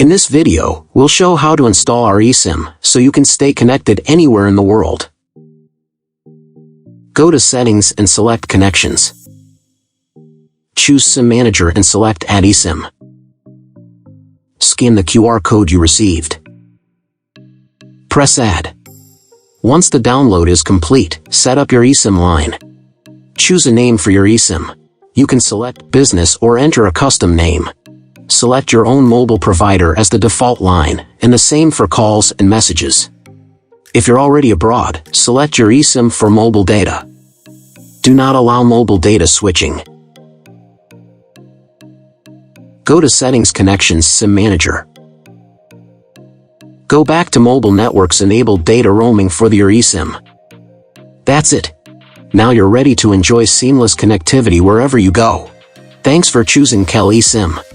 In this video, we'll show how to install our eSIM so you can stay connected anywhere in the world. Go to Settings and select Connections. Choose SIM Manager and select Add eSIM. Scan the QR code you received. Press Add. Once the download is complete, set up your eSIM line. Choose a name for your eSIM. You can select Business or enter a custom name. Select your own mobile provider as the default line, and the same for calls and messages. If you're already abroad, select your eSIM for mobile data. Do not allow mobile data switching. Go to Settings, Connections, SIM Manager. Go back to Mobile Networks, enable data roaming for your eSIM. That's it. Now you're ready to enjoy seamless connectivity wherever you go. Thanks for choosing KELeSIM.